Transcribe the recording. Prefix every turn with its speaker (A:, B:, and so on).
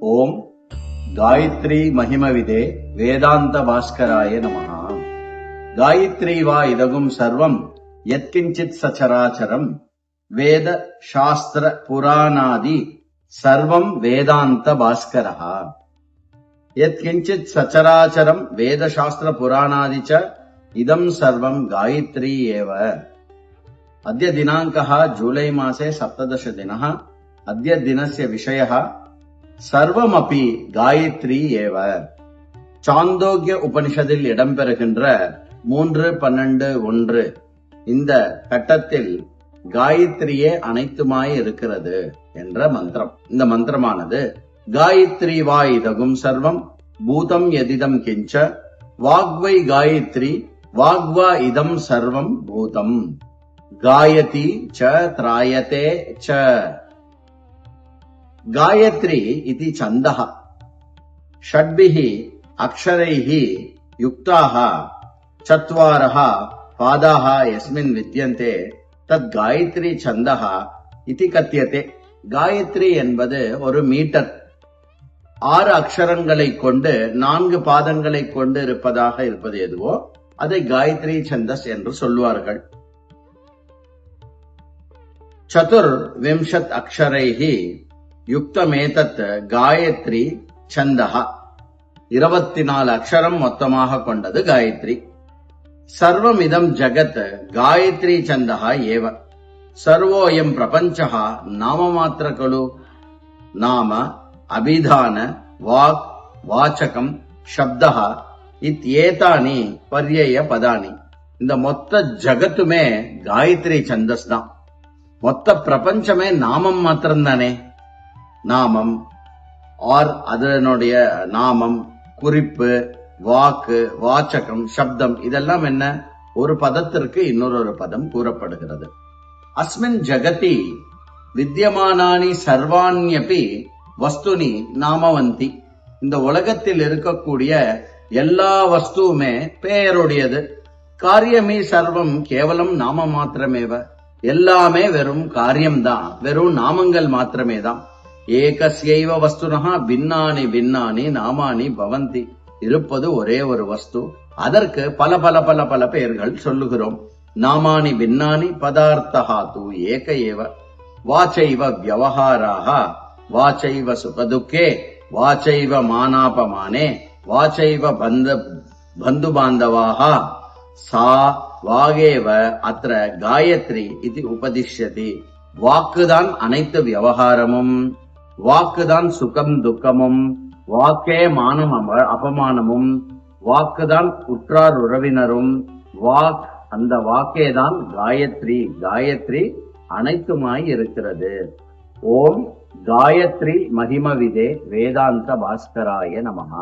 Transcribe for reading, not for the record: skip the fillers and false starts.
A: ஓம் காயத்ரி மகிமவிதே வேதாந்த பாஸ்கராய நமஹ. காயத்ரி வா இதகும் சர்வம் யத்கிஞ்சித் சச்சராச்சரம் வேத சாஸ்திர புராணாதி சர்வம் வேதாந்த பாஸ்கரஹ. யத்கிஞ்சித் சச்சராச்சரம் வேத சாஸ்திர புராணாதி ச இதம் சர்வம் காயத்ரி ஏவ. अद्य दिनाङ्कः जूलै मासे 17 दिनः. अद्य दिनस्य विषयः सर्वमपि गायत्री एव. சாந்தோக்கிய உபனிஷத்தில் இடம்பெறுகின்ற 3:12:1 இந்த கட்டத்தில் காயத்ரியே அனைத்துமாய் இருக்கிறது என்ற மந்திரம். இந்த மந்திரமானது காயத்ரி வா இதகும் சர்வம் பூதம் எதிதம் கிஞ்ச வாக்வை காயத்ரி வாக்வா இதம் சர்வம் பூதம் गायति च त्रायते च. गायत्री इति छन्दः षड्भिः अक्षरैः युक्ताः चत्वारः पादाः यस्मिन् विद्यन्ते तद् गायत्री छन्दः इति कथ्यते. गायत्री என்பது ஒரு மீட்டர். 6 அக்ஷரங்களை கொண்டு 4 பாதங்களை கொண்டு இருப்பதாக இருப்பது எதுவோ அதை காயத்ரி சந்தஸ் என்று சொல்வார்கள். चतुर्विंशत् अक्षरैः युक्तमेतत् गायत्री छन्दः. 24 அக்ஷரம் மொத்தமாக கொண்டது காயத்ரி. सर्वमिदं जगत् गायत्री छन्दः एव. सर्वोऽयं प्रपञ्चः नाममात्र खलु. नाम अभिधान वाक् वाचकं शब्दः इत्येतानि पर्यय पदानि. இந்த மொத்த ஜகத்துமே காயத்ரி சந்தஸ் தான். மொத்த பிரபஞ்சமே நாமம் மாத்திரம் தானே. நாமம் ஆர் அதனுடைய நாமம், குறிப்பு, வாக்கு, வாச்சகம், சப்தம் இதெல்லாம் என்ன? ஒரு பதத்திற்கு இன்னொரு பதம் கூறப்படுகிறது. அஸ்மின் ஜகதி வித்யமானானி சர்வாண்யபி வஸ்துனி நாமவந்தி. இந்த உலகத்தில் இருக்கக்கூடிய எல்லா வஸ்துவுமே பெயருடையது. காரியமே சர்வம் கேவலம் நாம மாத்திரமேவ. எல்லாமே வெறும் காரியம்தான், வெறும் நாமங்கள் மாத்திரமே தான். ஏகஸ்யைவ வஸ்துனஹ பின்னானி பின்னானி நாமானி பவந்தி. இருப்பது ஒரே ஒரு வஸ்து, அதற்கு பல பல பல பல பெயர்கள் சொல்லுகிறோம். நாமானி பின்னானி பதார்த்தஹா து ஏக ஏவ. வாச்சைவ வியவஹாராஹ வாச்சைவ சுகதுக்கே வாச்சைவ மானாபமானே வாச்சைவ பந்து பாந்தவாஹ சா வாகேவ அத்ர காயத்ரி இது உபதிஷ்யதி. வாக்குதான் அனைத்து விவகாரமும், வாக்குதான் சுகம் துக்கமும், வாக்கே மானம் அபமானமும், வாக்குதான் உற்றார் உறவினரும், வாக் அந்த வாக்கேதான் காயத்ரி. காயத்ரி அனைத்துமாய் இருக்கிறது. ஓம் காயத்ரி மகிமவிதே வேதாந்த பாஸ்கராய நமஹ.